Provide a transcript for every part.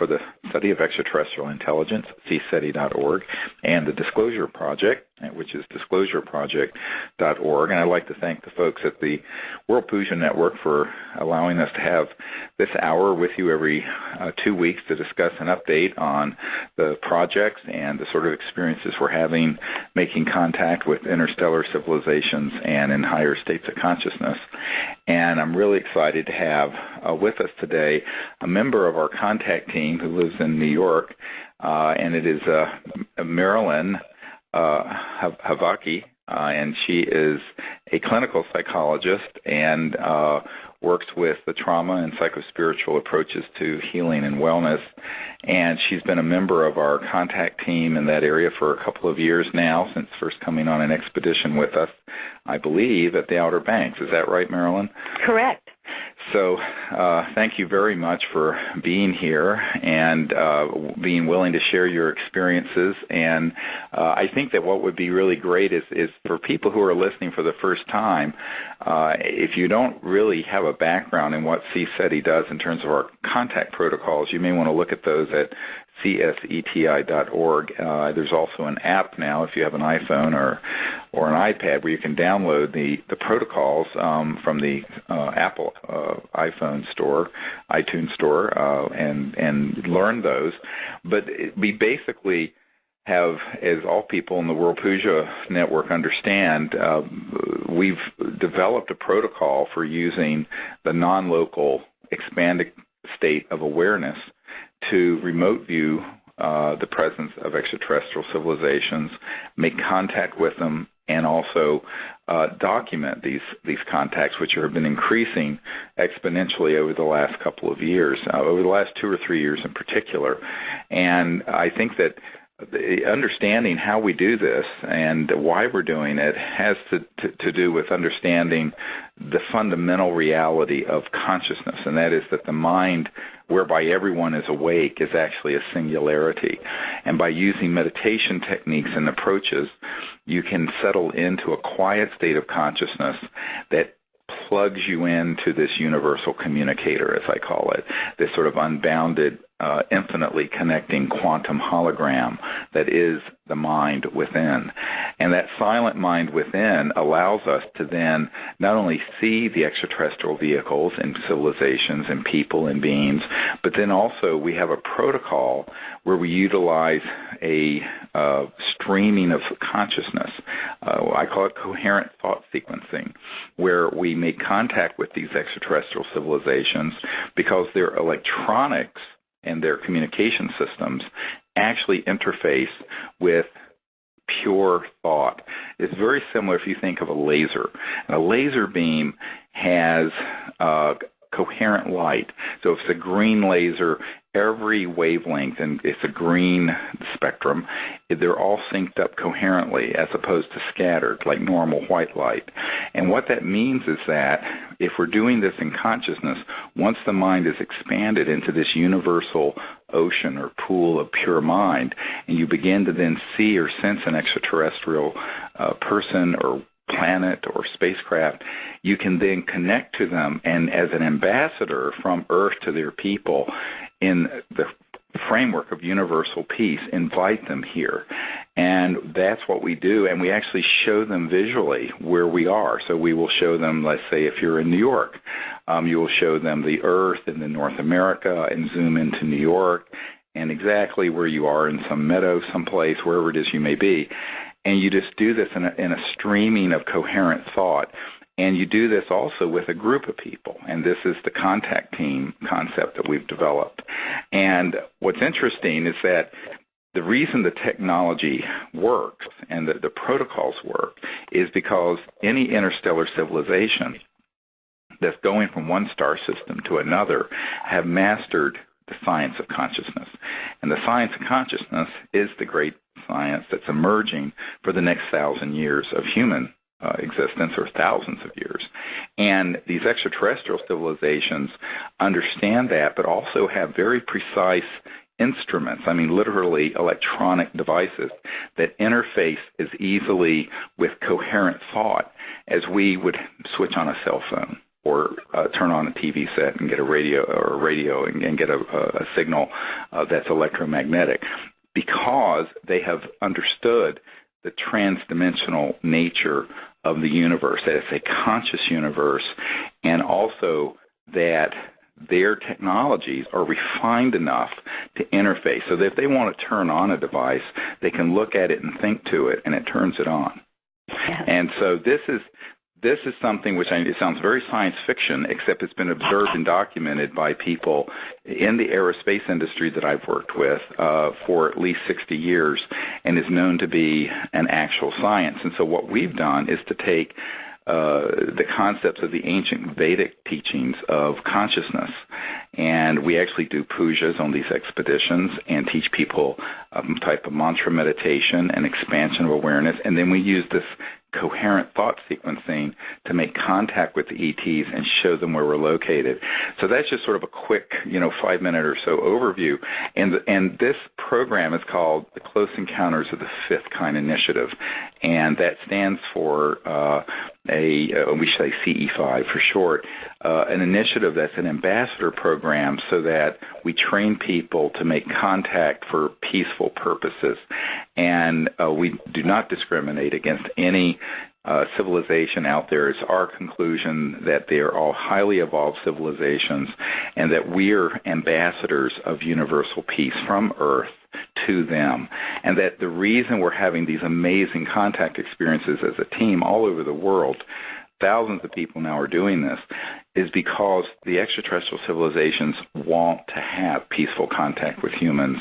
for the Study of Extraterrestrial Intelligence, cseti.org, and the Disclosure Project, which is disclosureproject.org. And I'd like to thank the folks at the World Puja Network for allowing us to have this hour with you every 2 weeks to discuss an update on the projects and the sort of experiences we're having making contact with interstellar civilizations and in higher states of consciousness. And I'm really excited to have with us today a member of our contact team who lives in New York, and it is Marilyn Havaki, and she is a clinical psychologist and works with the trauma and psychospiritual approaches to healing and wellness. And she's been a member of our contact team in that area for a couple of years now, since first coming on an expedition with us, I believe, at the Outer Banks. Is that right, Marilyn? Correct. So thank you very much for being here and being willing to share your experiences. And I think that what would be really great is for people who are listening for the first time, if you don't really have a background in what CSETI does in terms of our contact protocols, you may want to look at those at cseti.org. There's also an app now, if you have an iPhone or an iPad, where you can download the protocols from the Apple iPhone store, iTunes store, and learn those. But we basically have, as all people in the World Puja Network understand, we've developed a protocol for using the non-local expanded state of awareness to remote view the presence of extraterrestrial civilizations, make contact with them, and also document these contacts, which have been increasing exponentially over the last couple of years, over the last 2 or 3 years in particular. And I think that understanding how we do this and why we're doing it has to do with understanding the fundamental reality of consciousness, and that is that the mind whereby everyone is awake is actually a singularity. And by using meditation techniques and approaches, you can settle into a quiet state of consciousness that plugs you into this universal communicator, as I call it, this sort of unbounded, infinitely connecting quantum hologram that is the mind within. And that silent mind within allows us to then not only see the extraterrestrial vehicles and civilizations and people and beings, but then also we have a protocol where we utilize a streaming of consciousness. I call it coherent thought sequencing, where we make contact with these extraterrestrial civilizations because their electronics and their communication systems actually interface with pure thought. It's very similar if you think of a laser. And a laser beam has coherent light. So if it's a green laser, every wavelength, and it's a green spectrum, they're all synced up coherently as opposed to scattered like normal white light. And what that means is that if we're doing this in consciousness, once the mind is expanded into this universal ocean or pool of pure mind, and you begin to then see or sense an extraterrestrial person or planet or spacecraft, you can then connect to them and as an ambassador from Earth to their people in the framework of universal peace, invite them here. And that's what we do, and we actually show them visually where we are. So we will show them, let's say if you're in New York, you will show them the Earth and then North America and zoom into New York and exactly where you are in some meadow, someplace, wherever it is you may be. And you just do this in a streaming of coherent thought. And you do this also with a group of people, and this is the contact team concept that we've developed. And what's interesting is that the reason the technology works and that the protocols work is because any interstellar civilization that's going from one star system to another have mastered the science of consciousness. And the science of consciousness is the great science that's emerging for the next 1,000 years of human existence, or thousands of years. And these extraterrestrial civilizations understand that, but also have very precise instruments, I mean literally electronic devices, that interface as easily with coherent thought as we would switch on a cell phone. or turn on a TV set and get a radio and get a signal that's electromagnetic, because they have understood the transdimensional nature of the universe, that it's a conscious universe, and also that their technologies are refined enough to interface so that if they want to turn on a device, they can look at it and think to it, and it turns it on. Yeah. And so this is something which it sounds very science fiction, except it's been observed and documented by people in the aerospace industry that I've worked with for at least 60 years, and is known to be an actual science. And so what we've done is to take the concepts of the ancient Vedic teachings of consciousness, and we actually do pujas on these expeditions and teach people a type of mantra meditation and expansion of awareness, and then we use this coherent thought sequencing to make contact with the ETs and show them where we're located. So that's just sort of a quick, 5-minute or so overview. And this program is called the Close Encounters of the Fifth Kind Initiative, and that stands for we say CE5 for short, an initiative that's an ambassador program so that we train people to make contact for peaceful purposes. And we do not discriminate against any civilization out there. It's our conclusion that they are all highly evolved civilizations, and that we're ambassadors of universal peace from Earth to them, and that the reason we're having these amazing contact experiences as a team all over the world, thousands of people now are doing this, is because the extraterrestrial civilizations want to have peaceful contact with humans,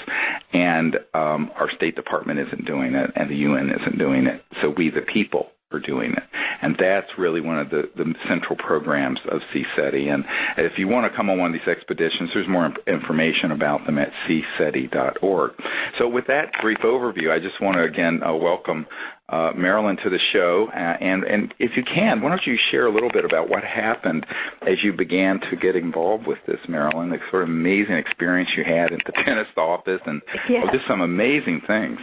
and our State Department isn't doing it, and the UN isn't doing it, so we the people are doing it. And that's really one of the central programs of CSETI. And if you want to come on one of these expeditions, there's more information about them at cseti.org. So with that brief overview, I just want to again welcome Marilyn to the show. And if you can, why don't you share a little bit about what happened as you began to get involved with this, Marilyn, the sort of amazing experience you had at the dentist office, and just some amazing things.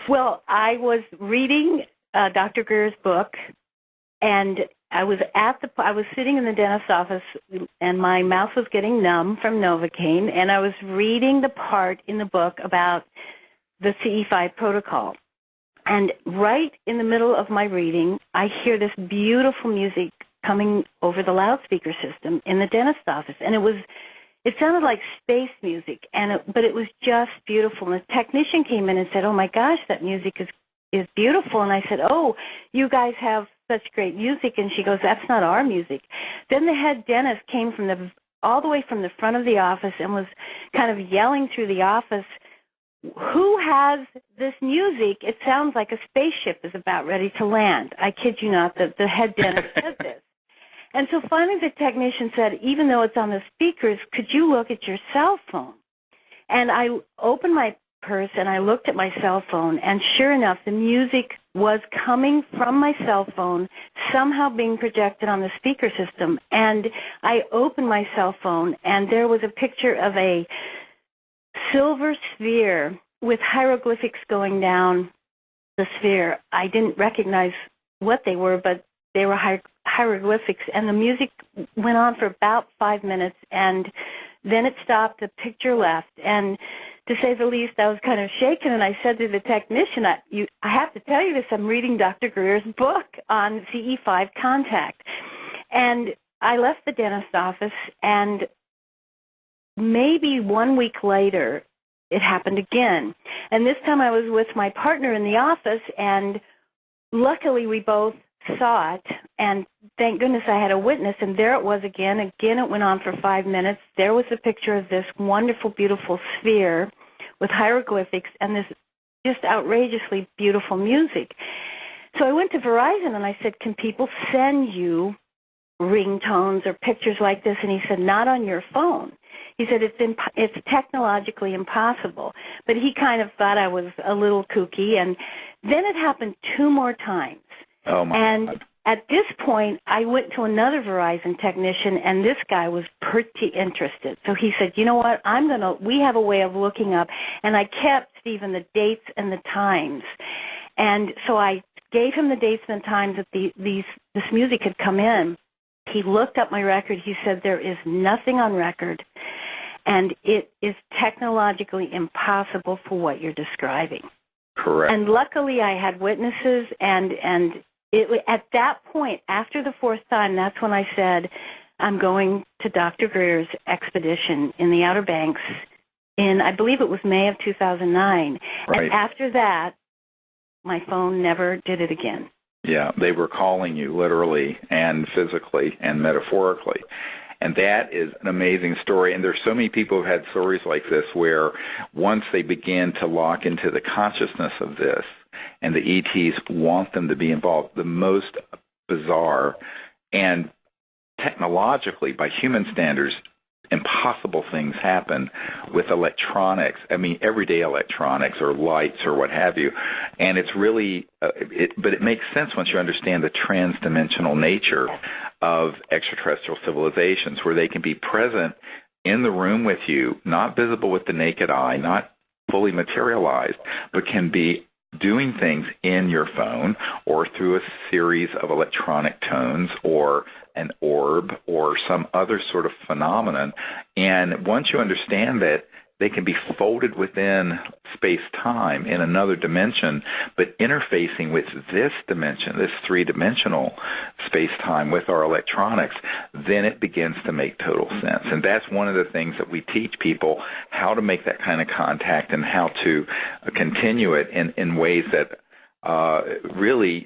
Well, I was reading Dr. Greer's book, and I was sitting in the dentist's office, and my mouth was getting numb from Novocaine, and I was reading the part in the book about the CE5 protocol. And right in the middle of my reading, I hear this beautiful music coming over the loudspeaker system in the dentist's office, and it sounded like space music, but it was just beautiful. And the technician came in and said, "Oh my gosh, that music is beautiful." And I said, "Oh, you guys have such great music." And she goes, "That's not our music." Then the head dentist came all the way from the front of the office and was kind of yelling through the office, "Who has this music? It sounds like a spaceship is about ready to land." I kid you not, the head dentist said this. And so finally the technician said, "Even though it's on the speakers, could you look at your cell phone?" And I opened my purse and I looked at my cell phone, and sure enough, the music was coming from my cell phone, somehow being projected on the speaker system. And I opened my cell phone, and there was a picture of a silver sphere with hieroglyphics going down the sphere. I didn't recognize what they were, but they were hieroglyphics, and the music went on for about 5 minutes, and then it stopped, the picture left, and to say the least, I was kind of shaken, and I said to the technician, I have to tell you this, I'm reading Dr. Greer's book on CE5 contact. And I left the dentist's office, and maybe 1 week later, it happened again. And this time I was with my partner in the office, and luckily we both saw it, and thank goodness I had a witness, and there it was again. Again, it went on for 5 minutes. There was a picture of this wonderful, beautiful sphere with hieroglyphics and this just outrageously beautiful music. So I went to Verizon, and I said, "Can people send you ringtones or pictures like this?" And he said, "Not on your phone." He said, it's technologically impossible. But he kind of thought I was a little kooky, and then it happened 2 more times. Oh my God. At this point, I went to another Verizon technician, and this guy was pretty interested. So he said, "You know what, we have a way of looking up," and I kept, Stephen, the dates and the times. And so I gave him the dates and the times that this music had come in. He looked up my record. He said, there is nothing on record, and it is technologically impossible for what you're describing. Correct. And luckily I had witnesses, and at that point, after the fourth time, that's when I said, I'm going to Dr. Greer's expedition in the Outer Banks in, I believe it was May of 2009. Right. And after that, my phone never did it again. Yeah, they were calling you literally and physically and metaphorically. And that is an amazing story. And there's so many people who've had stories like this where once they begin to lock into the consciousness of this and the ETs want them to be involved, the most bizarre and technologically, by human standards, impossible things happen with electronics. I mean, everyday electronics or lights or what have you. And it's really, but it makes sense once you understand the transdimensional nature of extraterrestrial civilizations, where they can be present in the room with you, not visible with the naked eye, not fully materialized, but can be doing things in your phone or through a series of electronic tones or an orb or some other sort of phenomenon. And once you understand that, they can be folded within space-time in another dimension, but interfacing with this dimension, this three-dimensional space-time with our electronics, then it begins to make total sense. And that's one of the things that we teach people, how to make that kind of contact and how to continue it in ways that really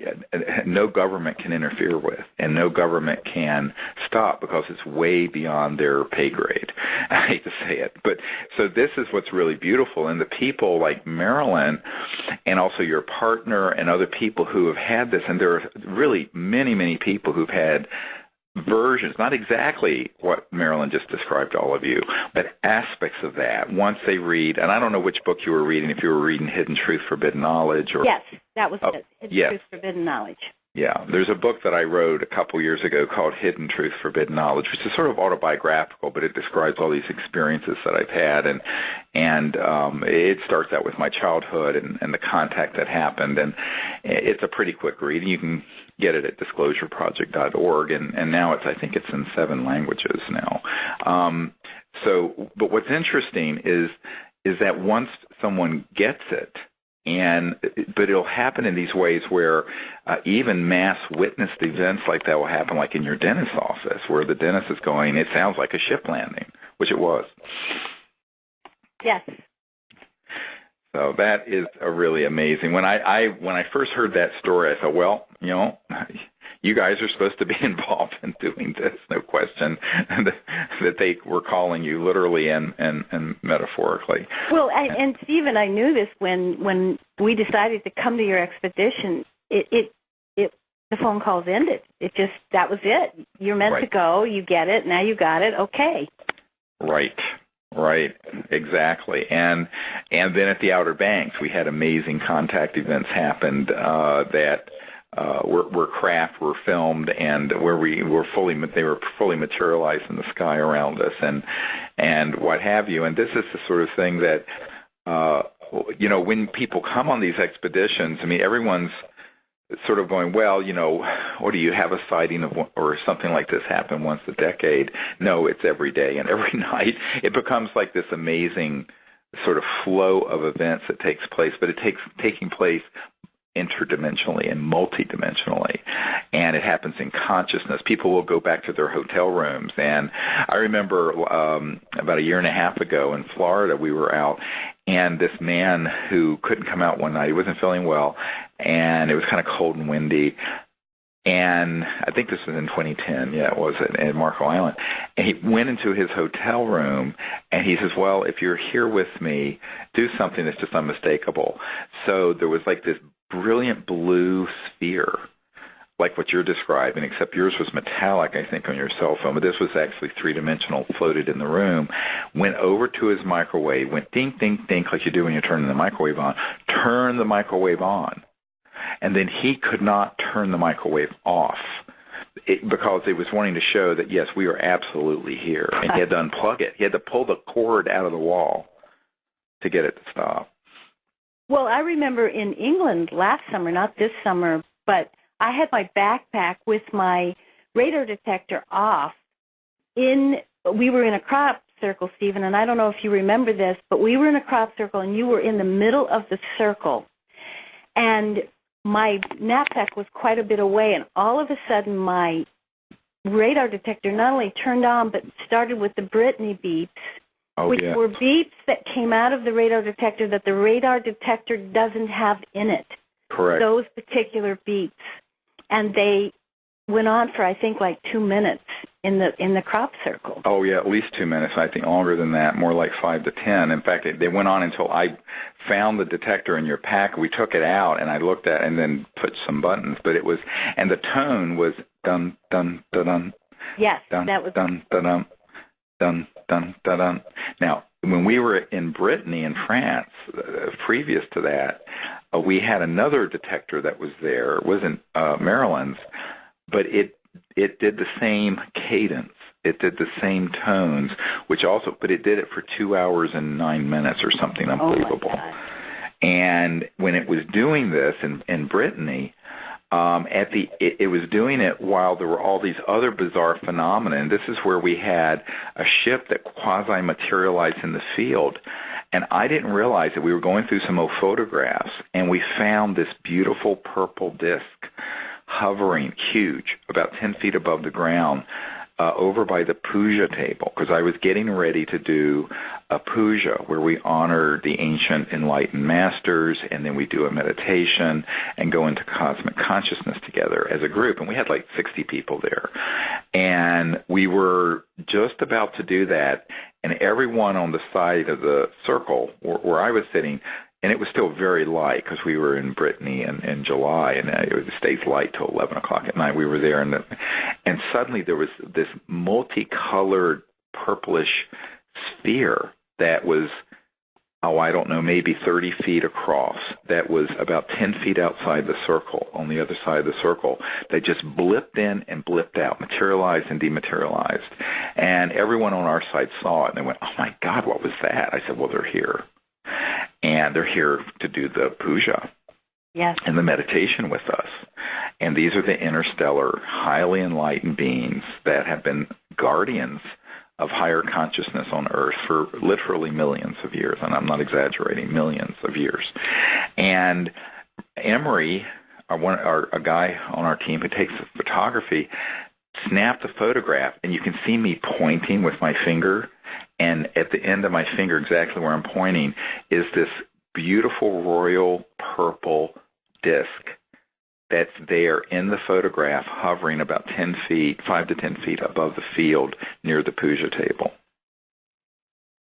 no government can interfere with, and no government can stop, because it's way beyond their pay grade. I hate to say it, but so this is what's really beautiful. And the people like Marilyn, and also your partner and other people who have had this, and there are really many, many people who've had versions, not exactly what Marilyn just described to all of you, but aspects of that once they read. And I don't know which book you were reading, if you were reading Hidden Truth, Forbidden Knowledge. Or yes, that was it. Hidden Truth, Forbidden Knowledge. Yeah, there's a book that I wrote a couple years ago called Hidden Truth, Forbidden Knowledge, which is sort of autobiographical, but it describes all these experiences that I've had, and it starts out with my childhood and the contact that happened, and it's a pretty quick read. You can get it at disclosureproject.org, and now I think it's in 7 languages now. But what's interesting is that once someone gets it, but it'll happen in these ways where even mass witnessed events like that will happen, like in your dentist's office, where the dentist is going, it sounds like a ship landing, which it was. Yes. So that is a really amazing. When I first heard that story, I thought, well, you guys are supposed to be involved in doing this, no question, that they were calling you literally and metaphorically. Well, and Stephen, I knew this when we decided to come to your expedition. The phone calls ended. That was it. You're meant to go. You get it. Now you got it. Okay. Right, exactly. And then at the Outer Banks, we had amazing contact events happened where craft were filmed, and where they were fully materialized in the sky around us, and what have you. And this is the sort of thing that when people come on these expeditions, I mean, everyone's sort of going, well, or do you have a sighting of or something like this happen once a decade? No, it's every day and every night. It becomes like this amazing sort of flow of events that takes place, but it taking place interdimensionally and multidimensionally, and it happens in consciousness. People will go back to their hotel rooms, and I remember about a year and a half ago in Florida, we were out, and this man who couldn't come out one night, he wasn't feeling well, and it was kind of cold and windy, and I think this was in 2010, it was at Marco Island, and he went into his hotel room, and he says, well, if you're here with me, do something that's just unmistakable. So there was like this brilliant blue sphere, like what you're describing, except yours was metallic, I think, on your cell phone, but this was actually three-dimensional, floated in the room, went over to his microwave, went ding, ding, ding, like you do when you're turning the microwave on, turned the microwave on, and then he could not turn the microwave off because it was wanting to show that, yes, we are absolutely here, and he had to unplug it. He had to pull the cord out of the wall to get it to stop. Well, I remember in England last summer, not this summer, but I had my backpack with my radar detector off. We were in a crop circle, Stephen, and I don't know if you remember this, but we were in a crop circle, and you were in the middle of the circle. And my knapsack was quite a bit away, and all of a sudden my radar detector not only turned on, but started with the Brittany beeps, which were beeps that came out of the radar detector that the radar detector doesn't have in it. Correct. Those particular beeps. And they went on for, I think, like 2 minutes in the crop circle. Oh, yeah, at least 2 minutes. I think longer than that, more like 5 to 10. In fact, they went on until I found the detector in your pack. We took it out, and I looked at it and then put some buttons. But it was, and the tone was dun, dun, dun, dun. Yes, dun, that was dun, dun, dun, dun, dun, dun, dun. Now, when we were in Brittany in France, previous to that, we had another detector that was there. It wasn't Maryland's, but it did the same cadence. It did the same tones, but it did it for 2 hours and 9 minutes or something unbelievable. Oh, and when it was doing this in Brittany, it was doing it while there were all these other bizarre phenomena. And this is where we had a ship that quasi-materialized in the field. And I didn't realize that we were going through some old photographs, and we found this beautiful purple disc hovering, huge, about 10 feet above the ground, over by the puja table, because I was getting ready to do a puja where we honor the ancient enlightened masters, and then we do a meditation and go into cosmic consciousness together as a group. And we had like 60 people there. And we were just about to do that, and everyone on the side of the circle where I was sitting, and it was still very light because we were in Brittany in July, and it stays light till 11 o'clock at night. We were there, and suddenly there was this multicolored purplish sphere that was, I don't know, maybe 30 feet across, that was about 10 feet outside the circle, on the other side of the circle, that just blipped in and blipped out, materialized and dematerialized. And everyone on our side saw it, and they went, "Oh, my God, what was that?" I said, "Well, they're here. And they're here to do the puja and the meditation with us. And these are the interstellar, highly enlightened beings that have been guardians of higher consciousness on Earth for literally millions of years." And I'm not exaggerating, millions of years. And Emery, a guy on our team who takes photography, snapped the photograph, and you can see me pointing with my finger. And at the end of my finger, exactly where I'm pointing, is this beautiful royal purple disc that's there in the photograph, hovering about 10 feet, 5 to 10 feet above the field near the puja table.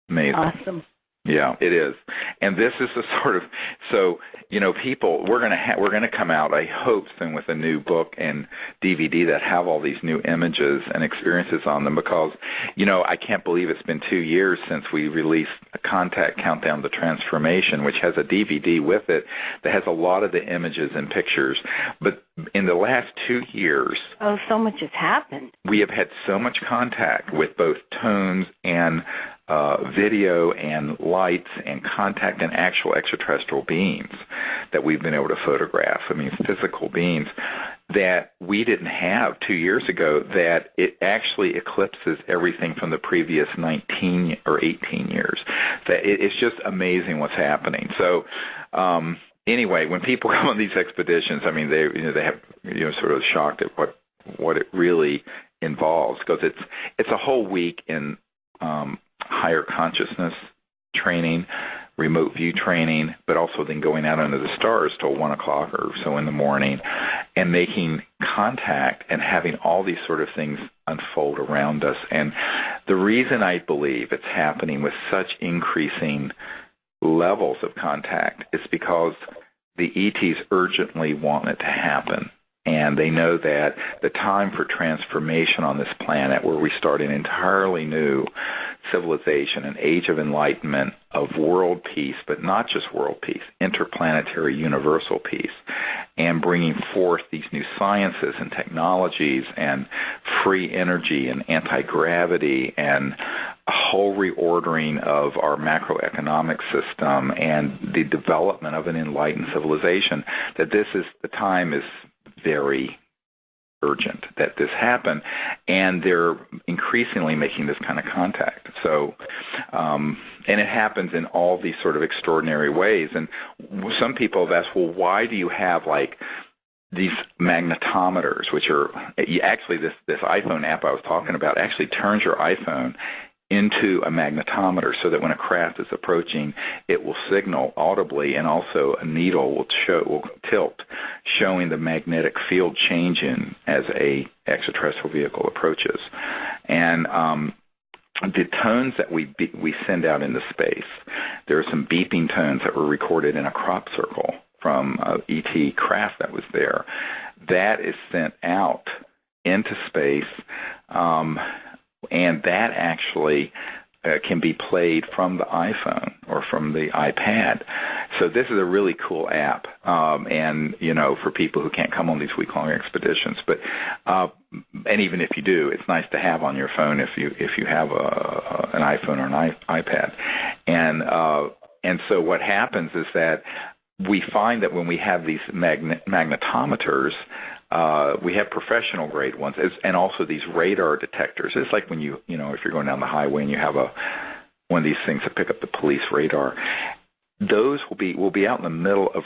Amazing. Awesome. Yeah, it is. And this is the sort of, so, people, we're going to come out, I hope, soon with a new book and DVD that have all these new images and experiences on them, because, I can't believe it's been 2 years since we released a Contact Countdown to Transformation, which has a DVD with it that has a lot of the images and pictures. But in the last 2 years, so much has happened. We have had so much contact with both tones and video and lights and contact and actual extraterrestrial beings that we've been able to photograph. I mean, physical beings that we didn't have 2 years ago, that it actually eclipses everything from the previous 19 or 18 years. That it's just amazing what's happening. So anyway, when people come on these expeditions, I mean, they have sort of shocked at what it really involves, because it's a whole week in higher consciousness training, remote view training, but also then going out under the stars till 1 o'clock or so in the morning and making contact and having all these sort of things unfold around us. And the reason I believe it's happening with such increasing levels of contact is because the ETs urgently want it to happen. And they know that the time for transformation on this planet, where we start an entirely new civilization, an age of enlightenment, of world peace, but not just world peace, interplanetary universal peace, and bringing forth these new sciences and technologies and free energy and anti-gravity and a whole reordering of our macroeconomic system and the development of an enlightened civilization, that the time is very urgent that this happen, and they're increasingly making this kind of contact. So, and it happens in all these sort of extraordinary ways. And some people have asked, well, why do you have like these magnetometers, which are actually this iPhone app I was talking about actually turns your iPhone into a magnetometer so that when a craft is approaching, it will signal audibly, and also a needle will tilt, showing the magnetic field changing as a extraterrestrial vehicle approaches. And the tones that we send out into space, there are some beeping tones that were recorded in a crop circle from ET craft that was there. That is sent out into space, and that actually can be played from the iPhone or from the iPad. So this is a really cool app, and for people who can't come on these week-long expeditions. But and even if you do, it's nice to have on your phone if you have an iPhone or an iPad. And so what happens is that we find that when we have these magnetometers, we have professional grade ones, and also these radar detectors. It's like when if you're going down the highway and you have one of these things that pick up the police radar. Those will be out in the middle of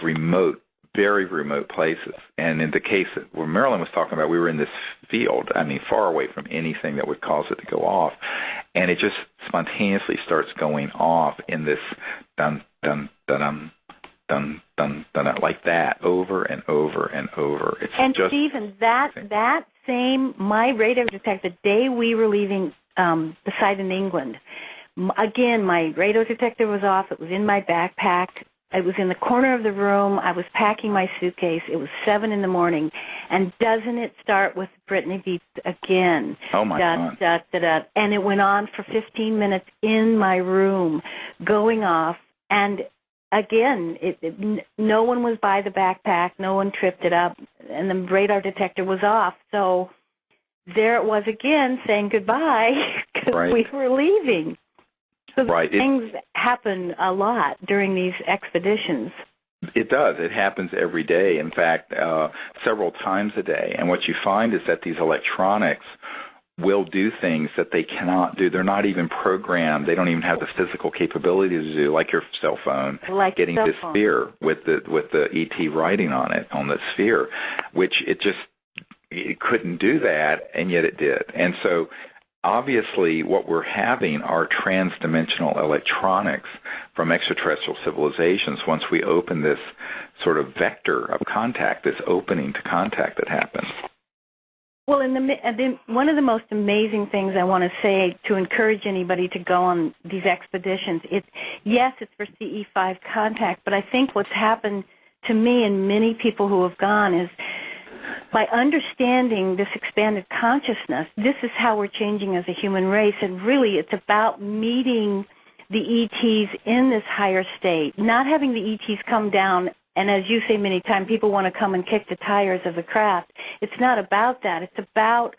very remote places. And in the case where Marilyn was talking about, we were in this field, far away from anything that would cause it to go off, and it just spontaneously starts going off in this dun dun dun dun. Dun, dun, dun, like that, over and over and over. Stephen, that same, my radar detector, the day we were leaving the site in England, again, my radar detector was off. It was in my backpack. It was in the corner of the room. I was packing my suitcase. It was 7 a.m, and doesn't it start with Brittany beeps again? Oh, my God. Da, da, da, and it went on for 15 minutes in my room, going off, and again, no one was by the backpack, no one tripped it up, and the radar detector was off. So there it was again saying goodbye because we were leaving. So things happen a lot during these expeditions. It does. It happens every day. In fact, several times a day. And what you find is that these electronics will do things that they cannot do. They're not even programmed. They don't even have the physical capability to do, like your cell phone, getting this sphere with the ET writing on it, on the sphere, which it couldn't do that, and yet it did. And so obviously what we're having are transdimensional electronics from extraterrestrial civilizations once we open this sort of vector of contact, this opening to contact that happens. Well, one of the most amazing things I want to say to encourage anybody to go on these expeditions, it's for CE5 contact, but I think what's happened to me and many people who have gone is by understanding this expanded consciousness, this is how we're changing as a human race, and really it's about meeting the ETs in this higher state, not having the ETs come down. And as you say many times, people want to come and kick the tires of the craft. It's not about that. It's about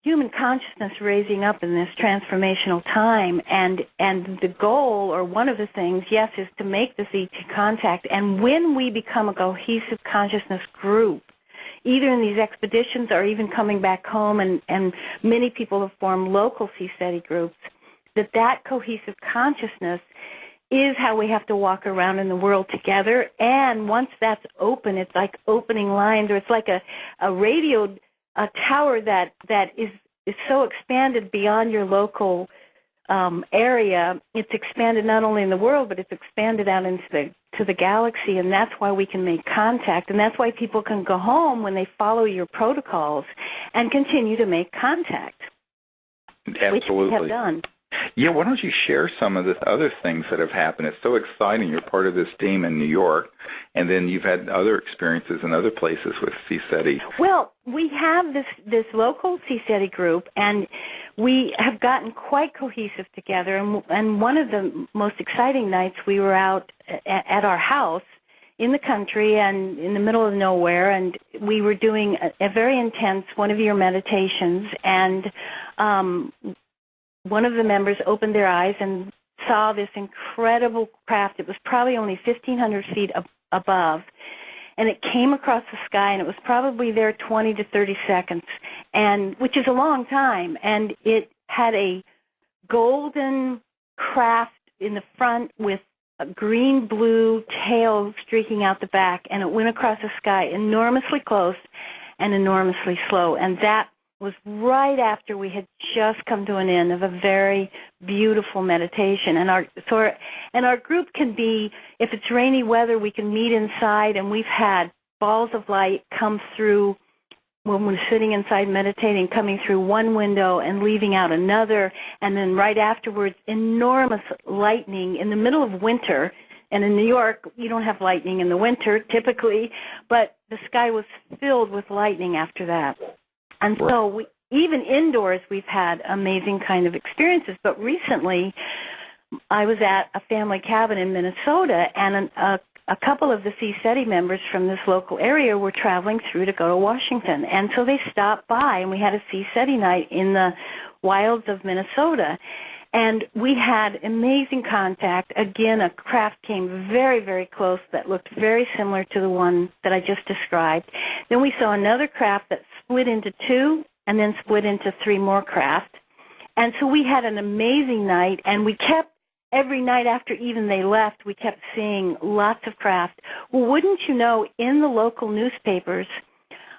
human consciousness raising up in this transformational time. And the goal, or one of the things, is to make this ET contact. And when we become a cohesive consciousness group, either in these expeditions or even coming back home, and many people have formed local CSETI groups, that cohesive consciousness is how we have to walk around in the world together. And once that's open, it's like opening lines, or it's like a radio tower that is so expanded beyond your local area. It's expanded not only in the world, but it's expanded out into the galaxy, and that's why we can make contact. And that's why people can go home when they follow your protocols and continue to make contact. Absolutely. Which we have done. Yeah, why don't you share some of the other things that have happened? It's so exciting. You're part of this team in New York, and then you've had other experiences in other places with CSETI. Well, we have this local CSETI group, and we have gotten quite cohesive together. And one of the most exciting nights, we were out at our house in the country and in the middle of nowhere, and we were doing a very intense one-of-your meditations, and one of the members opened their eyes and saw this incredible craft. It was probably only 1,500 feet above, and it came across the sky, and it was probably there 20 to 30 seconds, and which is a long time, and it had a golden craft in the front with a green-blue tail streaking out the back, and it went across the sky enormously close and enormously slow, and that was right after we had just come to an end of a very beautiful meditation. And our group can be, if it's rainy weather, we can meet inside, and we've had balls of light come through when we're sitting inside meditating, coming through one window and leaving out another, and then right afterwards, enormous lightning in the middle of winter. And in New York, you don't have lightning in the winter typically, but the sky was filled with lightning after that. And so even indoors, we've had amazing kind of experiences. But recently, I was at a family cabin in Minnesota, and a couple of the CSETI members from this local area were traveling through to go to Washington. And so they stopped by, and we had a CSETI night in the wilds of Minnesota. And we had amazing contact. Again, a craft came very, very close that looked very similar to the one that I just described. Then we saw another craft that split into two and then split into three more craft. And so we had an amazing night, and we kept, every night after even they left, we kept seeing lots of craft. Well, wouldn't you know, in the local newspapers,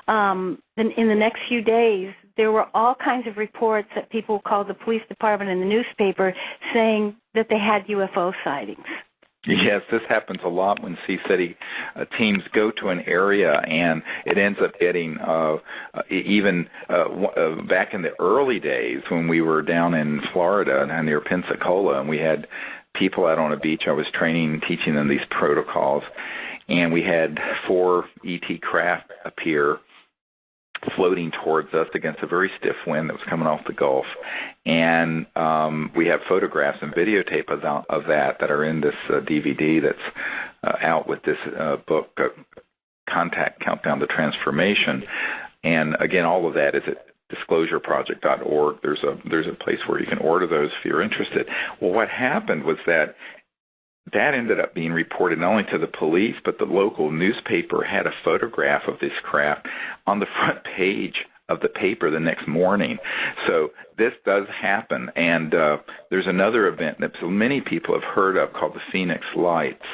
in the next few days, there were all kinds of reports that people called the police department and the newspaper saying that they had UFO sightings. Yes, this happens a lot when CSETI teams go to an area, and it ends up getting, even back in the early days when we were down in Florida and near Pensacola, and we had people out on a beach. I was training, teaching them these protocols, and we had 4 ET craft appear floating towards us against a very stiff wind that was coming off the Gulf. And we have photographs and videotape of that are in this DVD that's out with this book, Contact Countdown to Transformation. And again, all of that is at disclosureproject.org. There's a place where you can order those if you're interested. Well, what happened was that ended up being reported not only to the police, but the local newspaper had a photograph of this craft on the front page of the paper the next morning. So this does happen. And there's another event that so many people have heard of called the Phoenix Lights,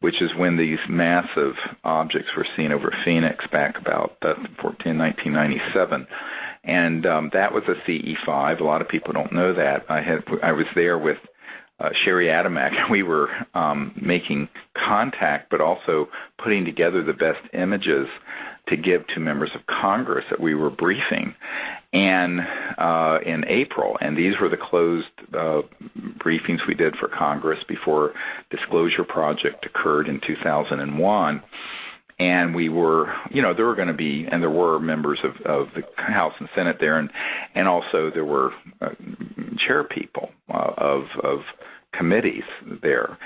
which is when these massive objects were seen over Phoenix back about 1997. And that was a CE5. A lot of people don't know that. I was there with Sherry Adamak. We were making contact, but also putting together the best images to give to members of Congress that we were briefing, and in April. And these were the closed briefings we did for Congress before Disclosure Project occurred in 2001. And we were, there were going to be, and there were members of the House and Senate there, and also there were chair people of committees there,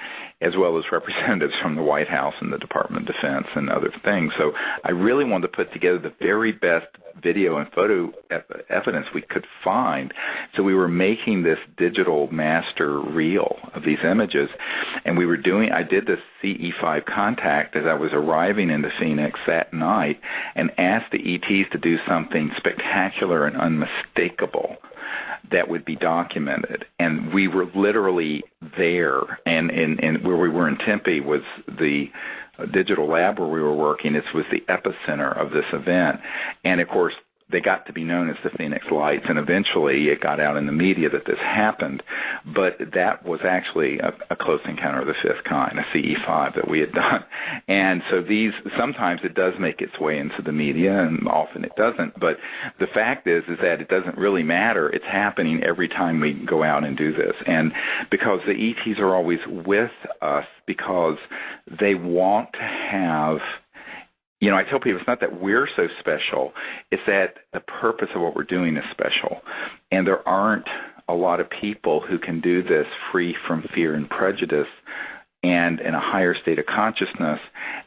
as well as representatives from the White House and the Department of Defense and other things. So I really wanted to put together the very best video and photo evidence we could find. So we were making this digital master reel of these images, and I did this CE5 contact as I was arriving into Phoenix that night and asked the ETs to do something spectacular and unmistakable that would be documented. And we were literally there, and where we were in Tempe was the digital lab where we were working. This was the epicenter of this event. And of course, they got to be known as the Phoenix Lights, and eventually it got out in the media that this happened. But that was actually a close encounter of the fifth kind, a CE5 that we had done. And so sometimes it does make its way into the media, and often it doesn't. But the fact is that it doesn't really matter. It's happening every time we go out and do this. And because the ETs are always with us, because they want to have, I tell people it's not that we're so special, it's that the purpose of what we're doing is special. And there aren't a lot of people who can do this free from fear and prejudice and in a higher state of consciousness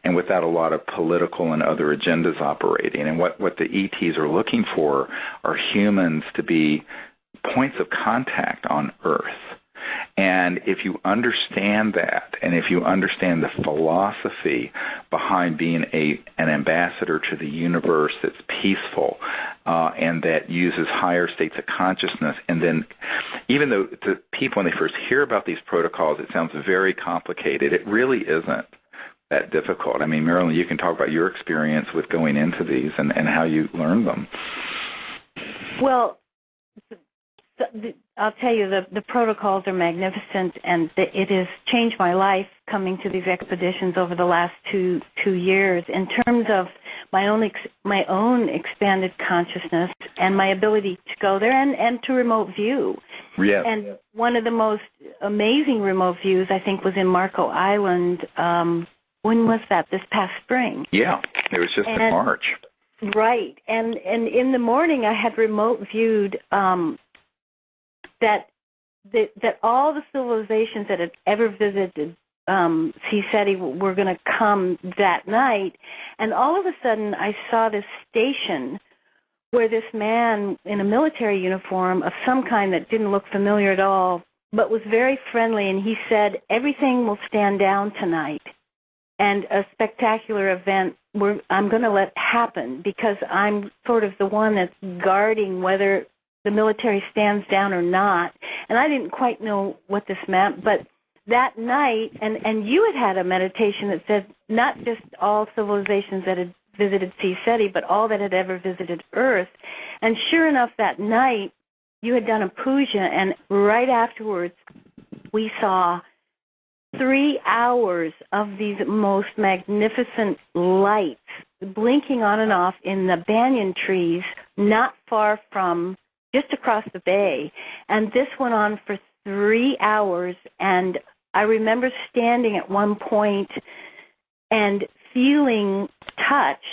and without a lot of political and other agendas operating. And what the ETs are looking for are humans to be points of contact on Earth. And if you understand that, and if you understand the philosophy behind being an ambassador to the universe that's peaceful and that uses higher states of consciousness, and then even though the people, when they first hear about these protocols, it sounds very complicated, it really isn't that difficult. I mean, Marilyn, you can talk about your experience with going into these and how you learned them. Well, I'll tell you, the protocols are magnificent, and it has changed my life coming to these expeditions over the last two years in terms of my own expanded consciousness and my ability to go there and to remote view. Yes. And one of the most amazing remote views, I think, was in Marco Island. When was that? This past spring. Yeah, it was just in March. Right. And in the morning I had remote viewed that all the civilizations that had ever visited Seti were going to come that night. And all of a sudden I saw this station where this man in a military uniform of some kind that didn't look familiar at all, but was very friendly, and he said, everything will stand down tonight. And a spectacular event I'm going to let happen because I'm sort of the one that's guarding whether the military stands down or not. And I didn't quite know what this meant, but that night, and you had a meditation that said not just all civilizations that had visited Seti, but all that had ever visited Earth. And sure enough, that night, you had done a puja, and right afterwards, we saw 3 hours of these most magnificent lights blinking on and off in the banyan trees not far from, just across the bay. And this went on for 3 hours, and I remember standing at one point and feeling touched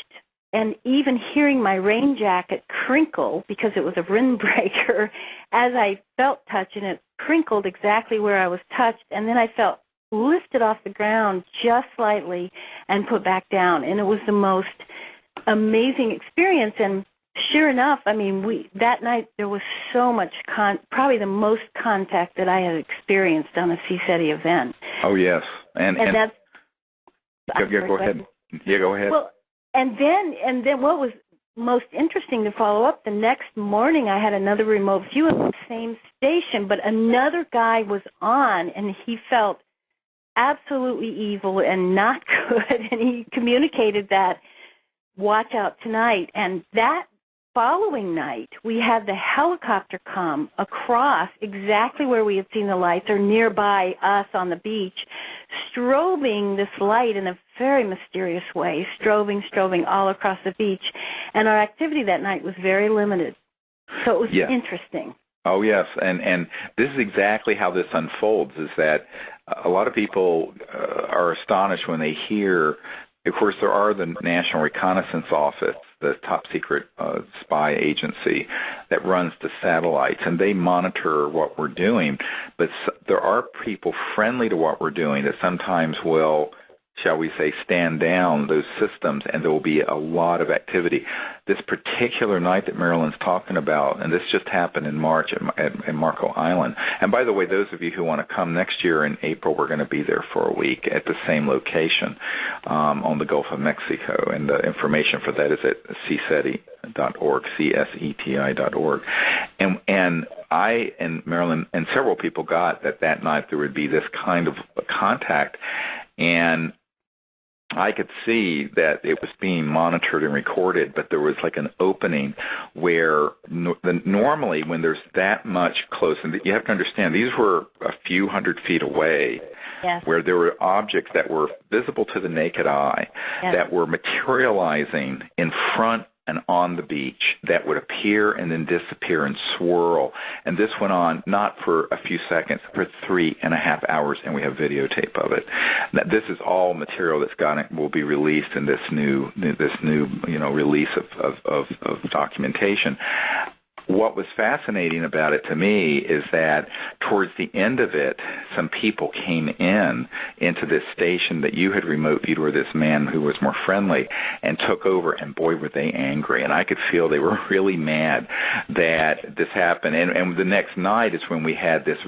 and even hearing my rain jacket crinkle because it was a windbreaker as I felt touch, and it crinkled exactly where I was touched, and then I felt lifted off the ground just slightly and put back down. And it was the most amazing experience. And sure enough, I mean, that night there was so much, probably the most contact that I had experienced on a Seti event. Oh, yes. And that's... Go ahead. Yeah, go ahead. Well, and then what was most interesting to follow up, the next morning I had another remote view of the same station, but another guy was on, and he felt absolutely evil and not good, and he communicated that, watch out tonight. And that following night, we had the helicopter come across exactly where we had seen the lights, or nearby us on the beach, strobing this light in a very mysterious way, strobing all across the beach. And our activity that night was very limited. So it was interesting. Oh, yes, and this is exactly how this unfolds, is that a lot of people are astonished when they hear, of course, there are the National Reconnaissance Office, the top secret spy agency that runs the satellites, and they monitor what we're doing, but there are people friendly to what we're doing that sometimes will, shall we say, stand down those systems, and there will be a lot of activity. This particular night that Marilyn's talking about, and this just happened in March at Marco Island. And by the way, those of you who want to come next year in April, we're going to be there for a week at the same location on the Gulf of Mexico. And the information for that is at cseti.org, cseti.org. And I and Marilyn and several people got that night there would be this kind of contact, and I could see that it was being monitored and recorded, but there was like an opening where normally when there's that much close, and you have to understand these were a few hundred feet away, where there were objects that were visible to the naked eye that were materializing in front and on the beach that would appear and then disappear and swirl. And this went on not for a few seconds, for 3.5 hours, and we have videotape of it. Now, this is all material that's will be released in this new release of documentation. What was fascinating about it to me is that towards the end of it, some people came into this station that you had remote viewed, or this man who was more friendly, and took over, and boy, were they angry. And I could feel they were really mad that this happened. And the next night is when we had this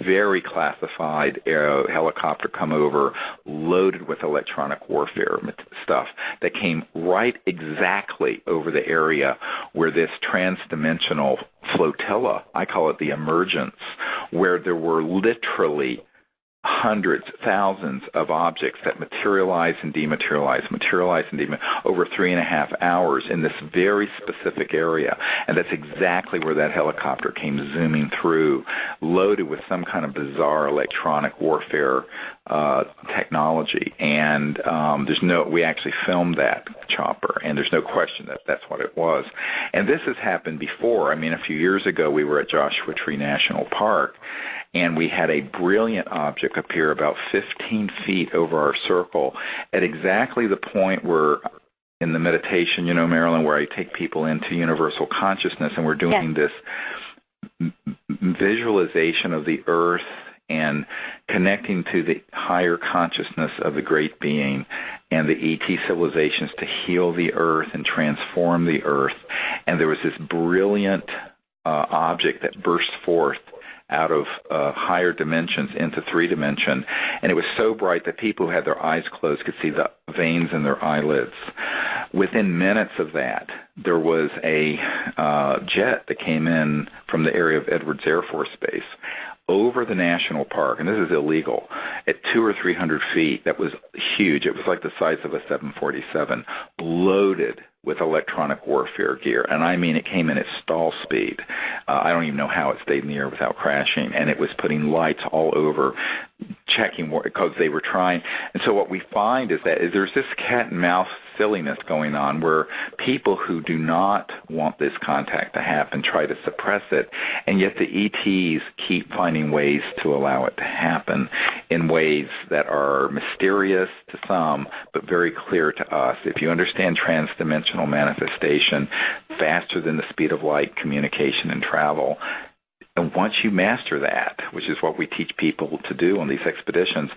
very classified helicopter come over loaded with electronic warfare stuff that came right exactly over the area where this transdimensional flotilla, I call it the emergence, where there were literally hundreds, thousands of objects that materialize and dematerialize, over 3.5 hours in this very specific area. And that's exactly where that helicopter came zooming through, loaded with some kind of bizarre electronic warfare technology. And we actually filmed that chopper, and there's no question that that's what it was. And this has happened before. I mean, a few years ago, we were at Joshua Tree National Park, and we had a brilliant object appear about 15 feet over our circle at exactly the point where, in the meditation, Marilyn, where I take people into universal consciousness, and we're doing this visualization of the earth and connecting to the higher consciousness of the great being and the ET civilizations to heal the earth and transform the earth. And there was this brilliant object that burst forth out of higher dimensions into 3-dimension, and it was so bright that people who had their eyes closed could see the veins in their eyelids. Within minutes of that, there was a jet that came in from the area of Edwards Air Force Base over the national park, and this is illegal, at 200 or 300 feet. That was huge. It was like the size of a 747, loaded with electronic warfare gear. And I mean, it came in at stall speed. I don't even know how it stayed in the air without crashing. And it was putting lights all over, checking because they were trying. And so what we find is that there's this cat and mouse silliness going on where people who do not want this contact to happen try to suppress it, and yet the ETs keep finding ways to allow it to happen in ways that are mysterious to some but very clear to us. If you understand transdimensional manifestation, faster than the speed of light, communication and travel, and once you master that, which is what we teach people to do on these expeditions,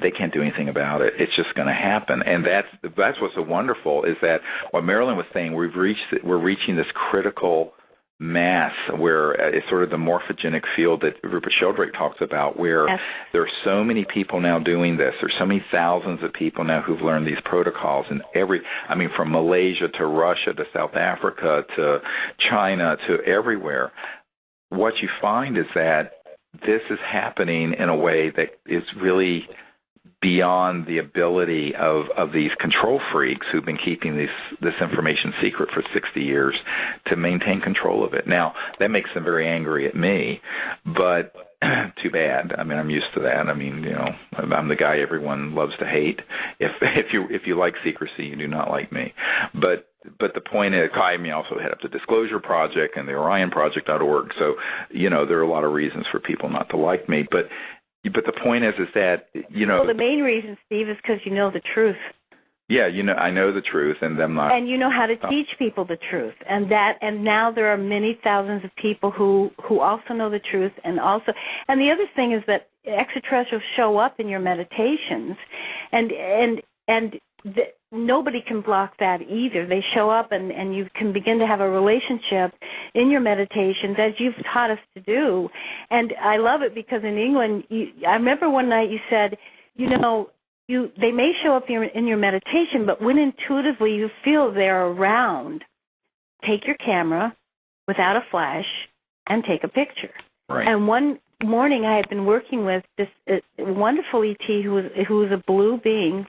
they can't do anything about it. It's just going to happen. And that's what's so wonderful, is that what Marilyn was saying, we're reaching this critical mass where it's sort of the morphogenic field that Rupert Sheldrake talks about, where there are so many people now doing this. There's so many thousands of people now who've learned these protocols, and from Malaysia to Russia to South Africa to China to everywhere. What you find is that this is happening in a way that is really beyond the ability of these control freaks who've been keeping this information secret for 60 years to maintain control of it. Now, that makes them very angry at me, but too bad. I mean, I'm used to that. I mean, I'm the guy everyone loves to hate. If you like secrecy, you do not like me. But the point is, I also head up the Disclosure Project and the OrionProject.org, so, there are a lot of reasons for people not to like me. But the point is that, Well, the main reason, Steve, is because you know the truth. Yeah, I know the truth, and I'm not. And you know how to teach people the truth, and now there are many thousands of people who also know the truth, and the other thing is that extraterrestrials show up in your meditations, and nobody can block that either. They show up, and you can begin to have a relationship in your meditations, as you've taught us to do. And I love it because in England, I remember one night you said, they may show up in your meditation, but when intuitively you feel they're around, take your camera without a flash and take a picture. Right. And one morning I had been working with this wonderful ET who was a blue being,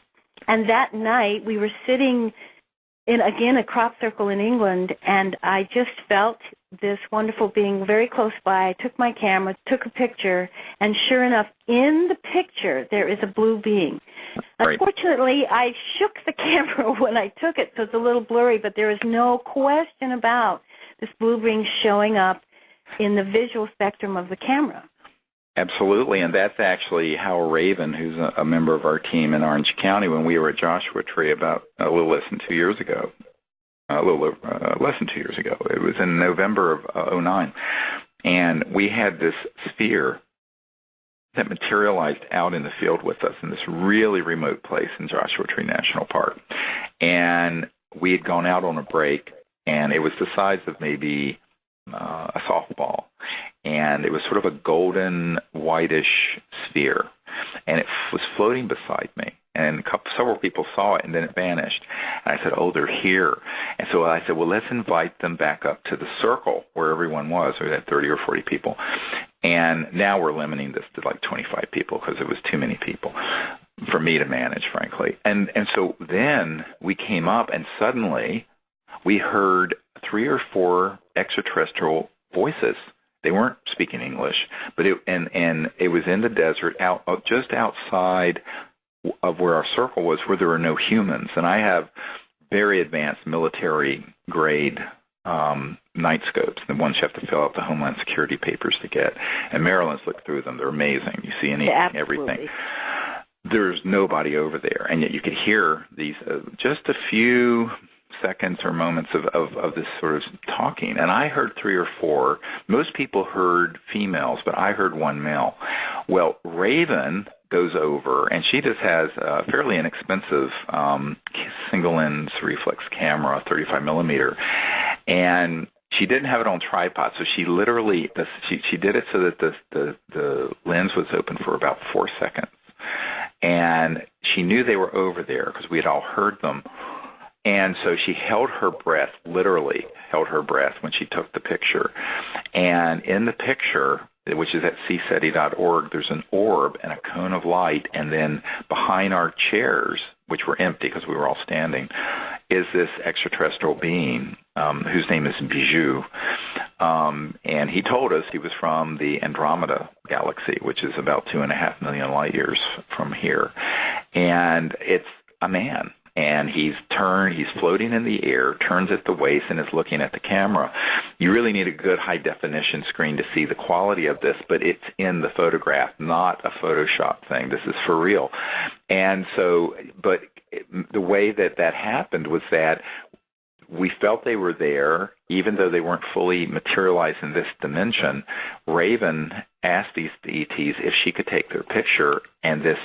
and that night we were sitting in, again, a crop circle in England, and I just felt this wonderful being very close by. I took my camera, took a picture, and sure enough, in the picture there is a blue being. Right. Unfortunately, I shook the camera when I took it, so it's a little blurry, but there is no question about this blue being showing up in the visual spectrum of the camera. Absolutely, and that's actually Hal Raven, who's a member of our team in Orange County, when we were at Joshua Tree about a little less than 2 years ago. It was in November of 2009, and we had this sphere that materialized out in the field with us in this really remote place in Joshua Tree National Park. And we had gone out on a break, and it was the size of maybe a softball. and it was sort of a golden, whitish sphere, and it was floating beside me. And several people saw it, and then it vanished. And I said, oh, they're here. And so I said, well, let's invite them back up to the circle where everyone was. We had 30 or 40 people. And now we're limiting this to like 25 people because it was too many people for me to manage, frankly. And so then we came up, and suddenly we heard 3 or 4 extraterrestrial voices. They weren't speaking English, but it was in the desert, just outside of where our circle was, where there were no humans. And I have very advanced military-grade night scopes, the ones you have to fill out the Homeland Security papers to get. And Marilyn's looked through them. They're amazing. You see anything, everything. There's nobody over there, and yet you could hear these just a few seconds or moments of this sort of talking. And I heard 3 or 4. Most people heard females, but I heard one male. Well, Raven goes over, and she just has a fairly inexpensive single-lens reflex camera, 35 millimeter, and she didn't have it on tripod, so she literally she did it so that the lens was open for about 4 seconds, and she knew they were over there because we had all heard them. And so she held her breath, literally held her breath when she took the picture. And in the picture, which is at cseti.org, there's an orb and a cone of light, and then behind our chairs, which were empty because we were all standing, is this extraterrestrial being whose name is Bijou. And he told us he was from the Andromeda galaxy, which is about 2.5 million light years from here. And it's a man. And he's floating in the air, turns at the waist, and is looking at the camera. You really need a good high-definition screen to see the quality of this, but it's in the photograph, not a Photoshop thing. This is for real. And so, but the way that happened was that we felt they were there, even though they weren't fully materialized in this dimension. Raven asked these ETs if she could take their picture, and this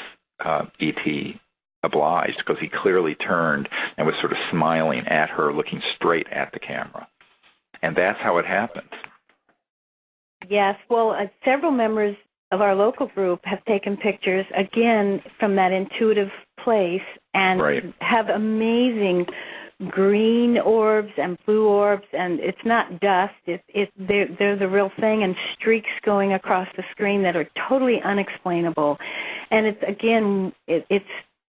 ET obliged, because he clearly turned and was sort of smiling at her, looking straight at the camera. And that's how it happened. Yes, well, several members of our local group have taken pictures, again, from that intuitive place, and have amazing green orbs and blue orbs, and it's not dust. They're the real thing, and streaks going across the screen that are totally unexplainable. And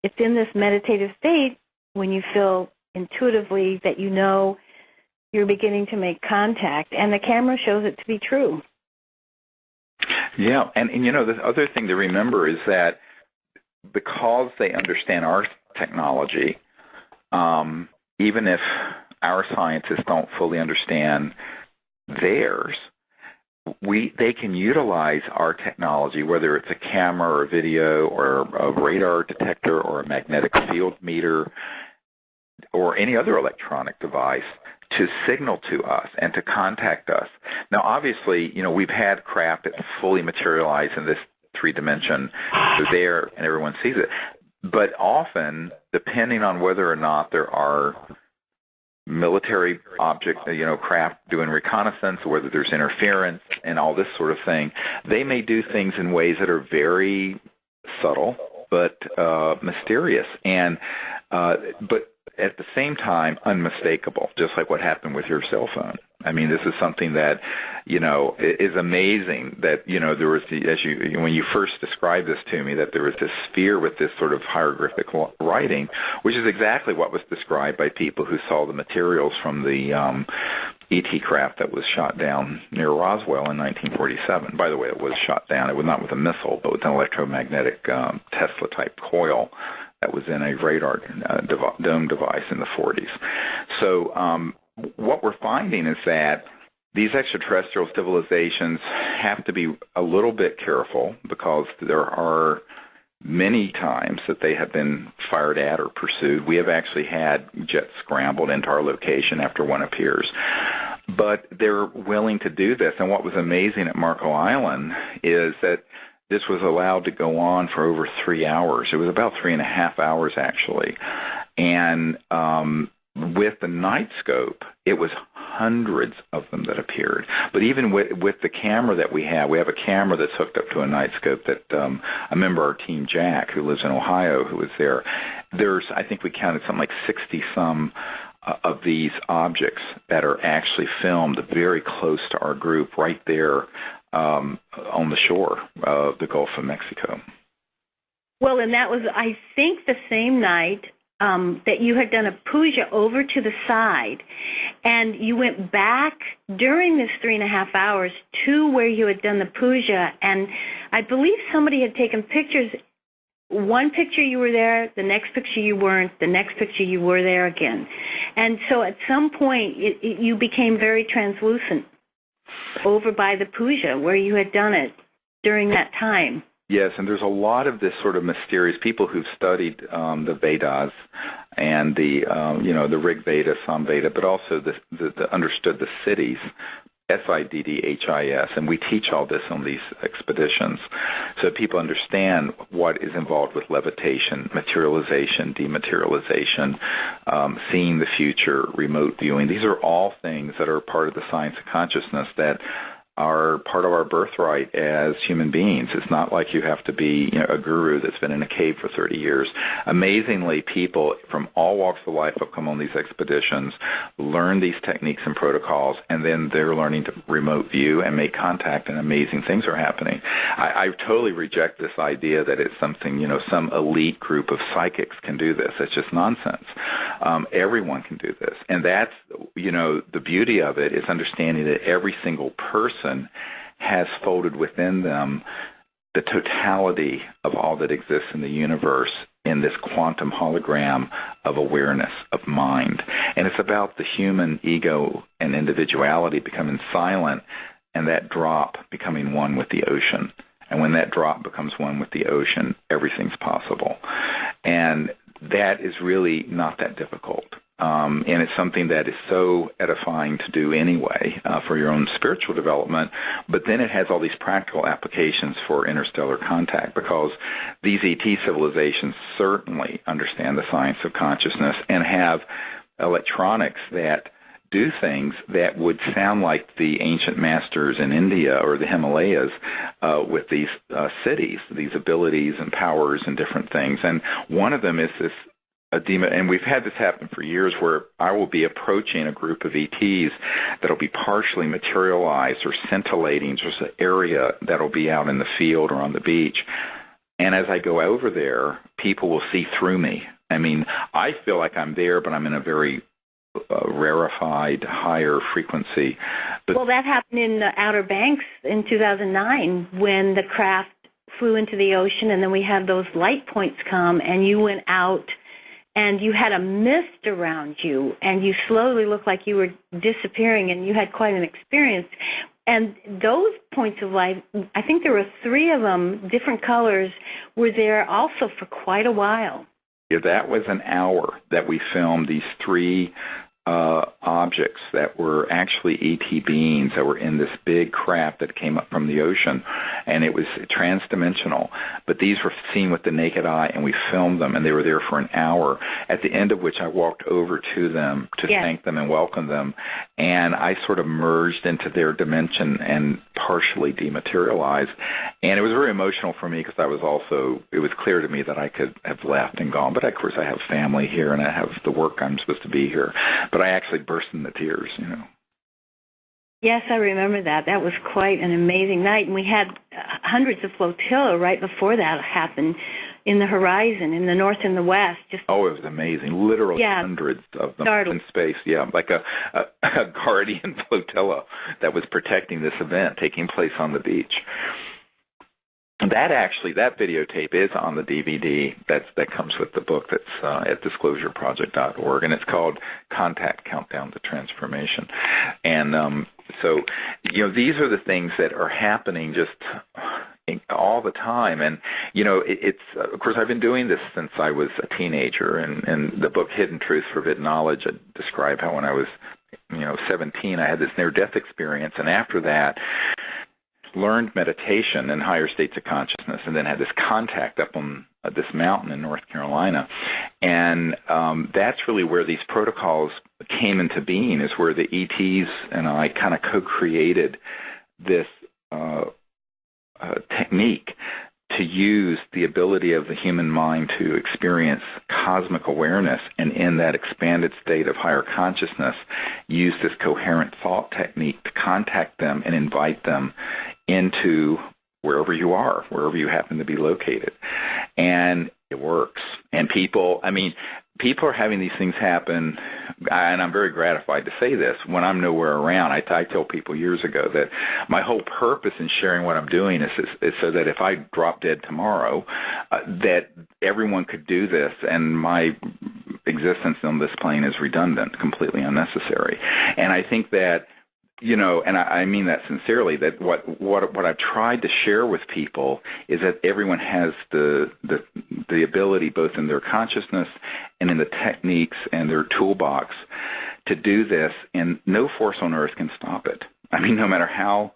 it's in this meditative state when you feel intuitively that you know you're beginning to make contact, and the camera shows it to be true. Yeah, and you know, the other thing to remember is that because they understand our technology, even if our scientists don't fully understand theirs, they can utilize our technology, whether it's a camera or a video or a radar detector or a magnetic field meter or any other electronic device, to signal to us and to contact us. Now, obviously, you know, we've had craft that fully materialize in this 3-dimension. They're there and everyone sees it. But often, depending on whether or not there are military objects, you know, craft doing reconnaissance, or whether there's interference and all this sort of thing, they may do things in ways that are very subtle but mysterious, and but at the same time unmistakable, just like what happened with your cell phone. I mean, this is something that, you know, is amazing that, you know, there was, when you first described this to me, that there was this sphere with this sort of hieroglyphic writing, which is exactly what was described by people who saw the materials from the ET craft that was shot down near Roswell in 1947. By the way, it was shot down. It was not with a missile, but with an electromagnetic Tesla-type coil that was in a radar dome device in the 40s. So what we're finding is that these extraterrestrial civilizations have to be a little bit careful, because there are many times that they have been fired at or pursued. We have actually had jets scrambled into our location after one appears. But they're willing to do this. And what was amazing at Marco Island is that this was allowed to go on for over 3 hours. It was about 3.5 hours, actually. And with the night scope, it was hundreds of them that appeared. But even with the camera that we have a camera that's hooked up to a night scope that a member of our team, Jack, who lives in Ohio, who was there. There's, I think we counted something like 60-some of these objects that are actually filmed very close to our group right there on the shore of the Gulf of Mexico. Well, and that was, I think, the same night that you had done a puja over to the side, and you went back during this 3.5 hours to where you had done the puja, and I believe somebody had taken pictures. One picture you were there, the next picture you weren't, the next picture you were there again. And so at some point you became very translucent over by the puja where you had done it during that time. Yes, and there's a lot of this sort of mysterious people who've studied the Vedas and the Rig Veda, Sam Veda, but also the understood the cities, SIDDHIS, and we teach all this on these expeditions so people understand what is involved with levitation, materialization, dematerialization, seeing the future, remote viewing. These are all things that are part of the science of consciousness that are part of our birthright as human beings. It's not like you have to be a guru that's been in a cave for 30 years. Amazingly, people from all walks of life have come on these expeditions, learn these techniques and protocols, and then they're learning to remote view and make contact, and amazing things are happening. I totally reject this idea that it's something, some elite group of psychics can do this. It's just nonsense. Everyone can do this. And that's, the beauty of it is understanding that every single person has folded within them the totality of all that exists in the universe in this quantum hologram of awareness, of mind. And it's about the human ego and individuality becoming silent and that drop becoming one with the ocean. And when that drop becomes one with the ocean, everything's possible. And that is really not that difficult. And it's something that is so edifying to do anyway for your own spiritual development. But then it has all these practical applications for interstellar contact because these ET civilizations certainly understand the science of consciousness and have electronics that do things that would sound like the ancient masters in India or the Himalayas with these cities, these abilities and powers and different things. And one of them is this and we've had this happen for years where I will be approaching a group of ETs that will be partially materialized or scintillating, just an area that will be out in the field or on the beach. And as I go over there, people will see through me. I mean, I feel like I'm there, but I'm in a very rarefied, higher frequency. But well, that happened in the Outer Banks in 2009 when the craft flew into the ocean, and then we had those light points come, and you went out, and you had a mist around you, and you slowly looked like you were disappearing, and you had quite an experience. And those points of light, I think there were 3 of them, different colors, were there also for quite a while. Yeah, that was an hour that we filmed these 3 objects that were actually ET beings that were in this big craft that came up from the ocean, and it was transdimensional. But these were seen with the naked eye, and we filmed them, and they were there for an hour, at the end of which I walked over to them to thank them and welcome them, and I sort of merged into their dimension and partially dematerialized. And it was very emotional for me because it was clear to me that I could have left and gone, but of course I have family here and I have the work I'm supposed to be here. But I actually burst into tears, Yes, I remember that. That was quite an amazing night. And we had hundreds of flotilla right before that happened in the horizon, in the north and the west. It was amazing. Literally hundreds of them in space. Yeah, like a guardian flotilla that was protecting this event taking place on the beach. That videotape is on the DVD that comes with the book that's at disclosureproject.org, and it's called Contact Countdown to Transformation. And so, these are the things that are happening just all the time. And, it's of course, I've been doing this since I was a teenager, and the book Hidden Truth, Forbidden Knowledge, I describe how when I was, 17, I had this near-death experience, and after that, learned meditation in higher states of consciousness, and then had this contact up on this mountain in North Carolina. And that's really where these protocols came into being, is where the ETs and I kind of co-created this technique to use the ability of the human mind to experience cosmic awareness, and in that expanded state of higher consciousness, use this coherent thought technique to contact them and invite them into wherever you are, wherever you happen to be located. And it works. And people are having these things happen, and I'm very gratified to say this, when I'm nowhere around. I tell people years ago that my whole purpose in sharing what I'm doing is so that if I drop dead tomorrow, that everyone could do this, and my existence on this plane is redundant, completely unnecessary. And I think that, and I mean that sincerely, that what I've tried to share with people is that everyone has the ability, both in their consciousness and in the techniques and their toolbox, to do this, and no force on earth can stop it. I mean, no matter how,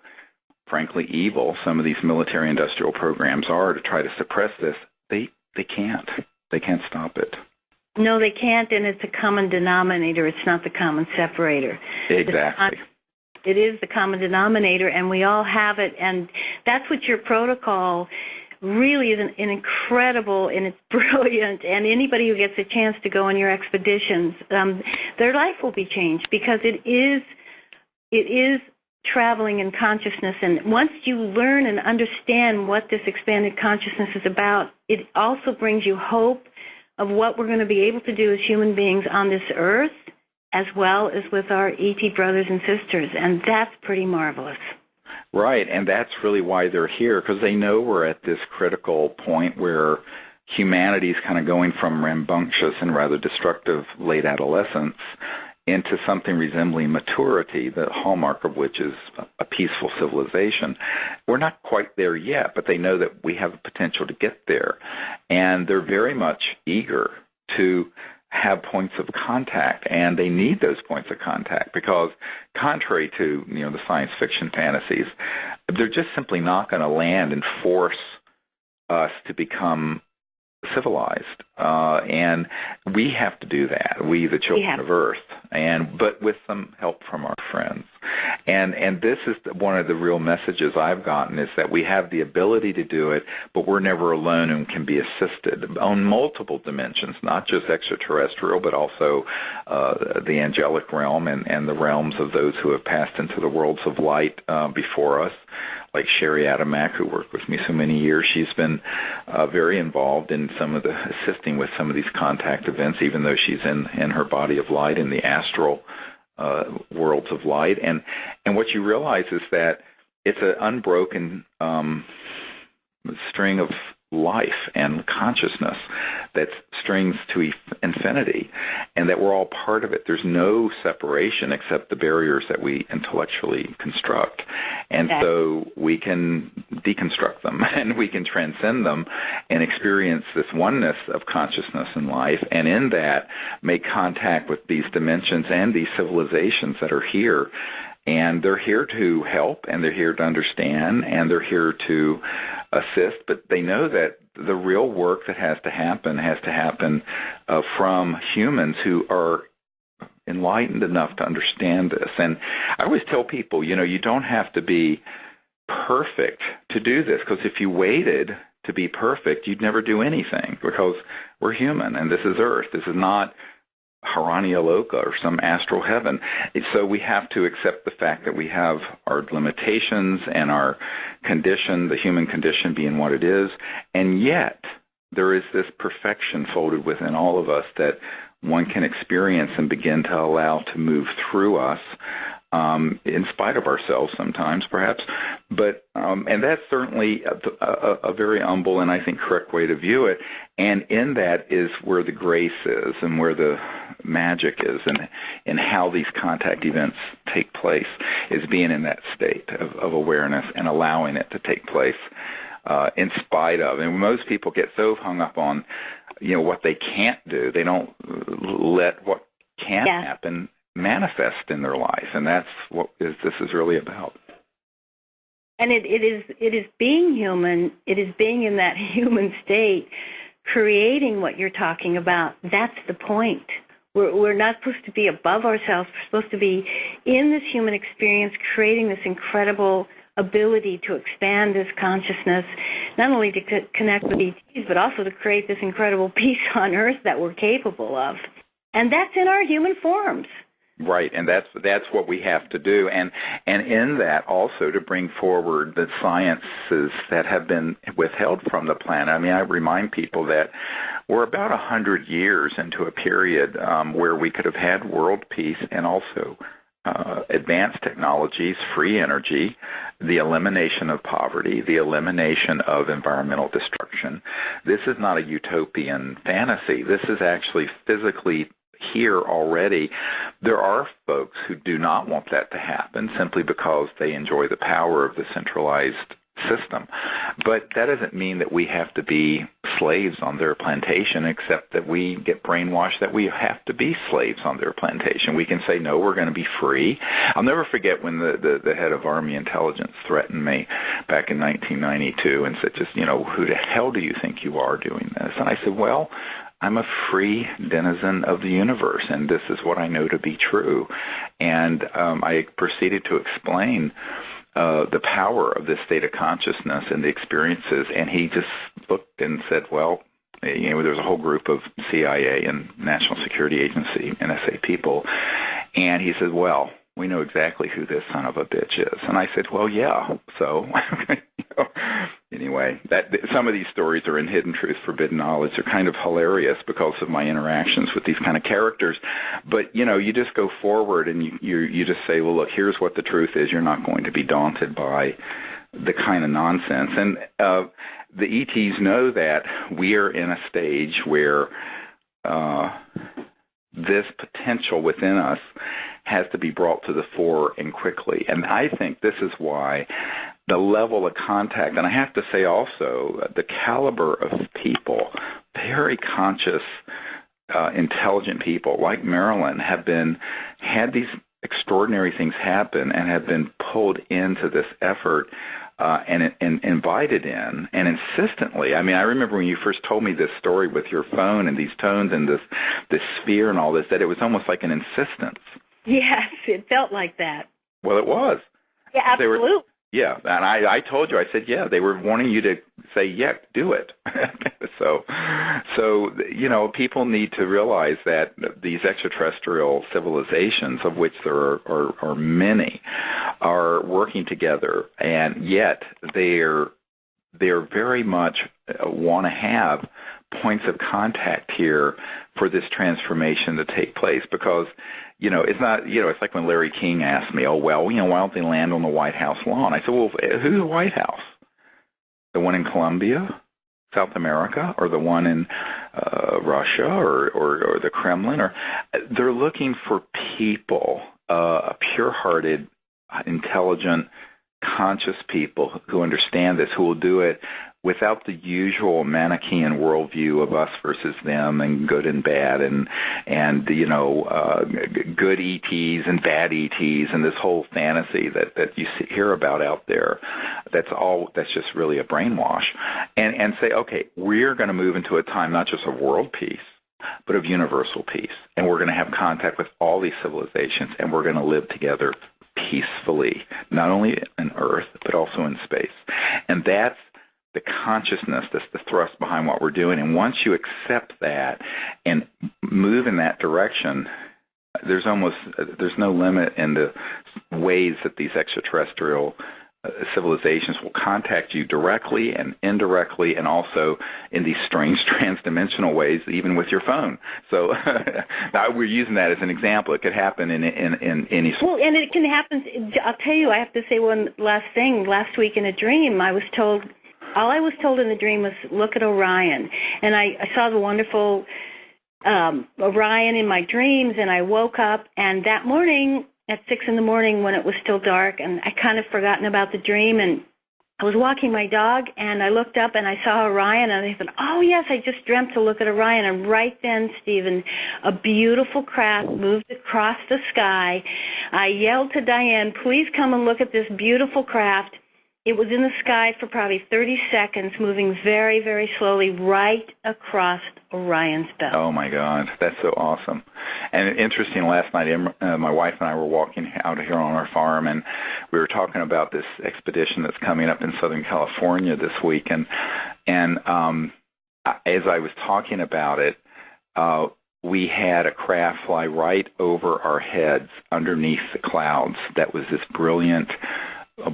frankly, evil some of these military-industrial programs are to try to suppress this, they can't. They can't stop it. No, they can't, and it's a common denominator. It's not the common separator. Exactly. It is the common denominator, and we all have it, and that's what your protocol really is an incredible, and it's brilliant, and anybody who gets a chance to go on your expeditions, their life will be changed, because it is traveling in consciousness, and once you learn and understand what this expanded consciousness is about, it also brings you hope of what we're going to be able to do as human beings on this earth, as well as with our ET brothers and sisters, and that's pretty marvelous. Right, and that's really why they're here, because they know we're at this critical point where humanity is kind of going from rambunctious and rather destructive late adolescence into something resembling maturity, the hallmark of which is a peaceful civilization. We're not quite there yet, but they know that we have the potential to get there, and they're very much eager to have points of contact, and they need those points of contact, because contrary to the science fiction fantasies, they're just simply not going to land and force us to become civilized, and we have to do that, we the children of Earth, but with some help from our friends. And this is one of the real messages I've gotten, is that we have the ability to do it, but we're never alone and can be assisted on multiple dimensions, not just extraterrestrial, but also the angelic realm and the realms of those who have passed into the worlds of light before us, like Sherry Adamak, who worked with me so many years. She's been very involved in assisting with some of these contact events, even though she's in her body of light in the astral worlds of light. And what you realize is that it's an unbroken string of life and consciousness that strings to infinity, and that we're all part of it. There's no separation except the barriers that we intellectually construct. And so we can deconstruct them, and we can transcend them and experience this oneness of consciousness and life, and in that make contact with these dimensions and these civilizations that are here. And they're here to help, and they're here to understand, and they're here to assist, but they know that the real work that has to happen from humans who are enlightened enough to understand this. And I always tell people, you don't have to be perfect to do this, because if you waited to be perfect, you'd never do anything, because we're human, and this is Earth. This is not Haranialoka or some astral heaven. So we have to accept the fact that we have our limitations and our condition, the human condition being what it is, and yet there is this perfection folded within all of us that one can experience and begin to allow to move through us, in spite of ourselves sometimes, perhaps. But and that's certainly a very humble and I think correct way to view it. And in that is where the grace is, and where the magic is, and how these contact events take place, is being in that state of awareness and allowing it to take place in spite of. And most people get so hung up on what they can't do, they don't let what can happen manifest in their life, and that's what this is really about. And it is being human. It is being in that human state creating what you're talking about, that's the point. We're not supposed to be above ourselves. We're supposed to be in this human experience, creating this incredible ability to expand this consciousness, not only to connect with ETs, but also to create this incredible peace on Earth that we're capable of. And that's in our human forms. Right, and that's what we have to do, and in that also to bring forward the sciences that have been withheld from the planet. I mean, I remind people that we're about 100 years into a period where we could have had world peace and also advanced technologies, free energy, the elimination of poverty, the elimination of environmental destruction. This is not a utopian fantasy. This is actually physically here already. There are folks who do not want that to happen simply because they enjoy the power of the centralized system. But that doesn't mean that we have to be slaves on their plantation, except that we get brainwashed that we have to be slaves on their plantation. We can say, no, we're going to be free. I'll never forget when the head of Army Intelligence threatened me back in 1992 and said, just, who the hell do you think you are doing this? And I said, well, I'm a free denizen of the universe, and this is what I know to be true. And I proceeded to explain the power of this state of consciousness and the experiences, and he just looked and said, well, there's a whole group of CIA and National Security Agency, NSA people, and he said, well, we know exactly who this son of a bitch is. And I said, well, yeah, so anyway, some of these stories are in Hidden Truth, Forbidden Knowledge. They're kind of hilarious because of my interactions with these kind of characters. But, you just go forward and you just say, well, look, here's what the truth is. You're not going to be daunted by the kind of nonsense. And the ETs know that we are in a stage where this potential within us has to be brought to the fore and quickly. And I think this is why the level of contact, and I have to say also the caliber of people, very conscious, intelligent people like Marilyn had these extraordinary things happen and have been pulled into this effort and invited in and insistently. I mean, I remember when you first told me this story with your phone and these tones and this sphere and all this, that it was almost like an insistence. Yes, it felt like that. Well, it was. Yeah, absolutely. Yeah, and I told you, I said, yeah, they were wanting you to say, yeah, do it. So people need to realize that these extraterrestrial civilizations, of which there are many, are working together, and yet they're very much want to have points of contact here for this transformation to take place, because it's not, it's like when Larry King asked me, oh, well, why don't they land on the White House lawn? I said, well, who's the White House? The one in Colombia, South America, or the one in Russia, or the Kremlin? Or they're looking for people, pure-hearted, intelligent, conscious people who understand this, who will do it without the usual Manichaean worldview of us versus them and good and bad and good ETs and bad ETs and this whole fantasy that you hear about out there. That's just really a brainwash. And say, okay, we're going to move into a time not just of world peace, but of universal peace. And we're going to have contact with all these civilizations, and we're going to live together peacefully, not only in Earth, but also in space. And that's the consciousness, that's the thrust behind what we're doing. And once you accept that and move in that direction, there's no limit in the ways that these extraterrestrial civilizations will contact you directly and indirectly, and also in these strange transdimensional ways, even with your phone. So we're using that as an example. It could happen in any. Well, and it can happen. I'll tell you, I have to say one last thing. Last week in a dream, all I was told in the dream was, look at Orion. And I saw the wonderful Orion in my dreams, and I woke up, and that morning at 6 in the morning when it was still dark, and I kind of forgotten about the dream, and I was walking my dog, and I looked up, and I saw Orion, and I thought, oh, yes, I just dreamt to look at Orion. And right then, Stephen, a beautiful craft moved across the sky. I yelled to Diane, please come and look at this beautiful craft. It was in the sky for probably 30 seconds, moving very, very slowly right across Orion's belt. Oh, my God. That's so awesome. And interesting, last night, my wife and I were walking out here on our farm, and we were talking about this expedition that's coming up in Southern California this week. And as I was talking about it, we had a craft fly right over our heads underneath the clouds. That was this brilliant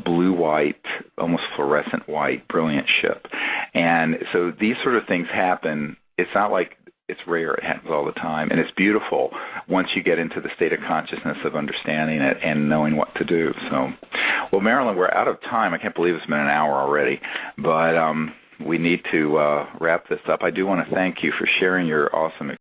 blue-white, almost fluorescent white, brilliant ship. And so these sort of things happen. It's not like it's rare. It happens all the time. And it's beautiful once you get into the state of consciousness of understanding it and knowing what to do. So, well, Marilyn, we're out of time. I can't believe it's been an hour already. But we need to wrap this up. I do want to thank you for sharing your awesome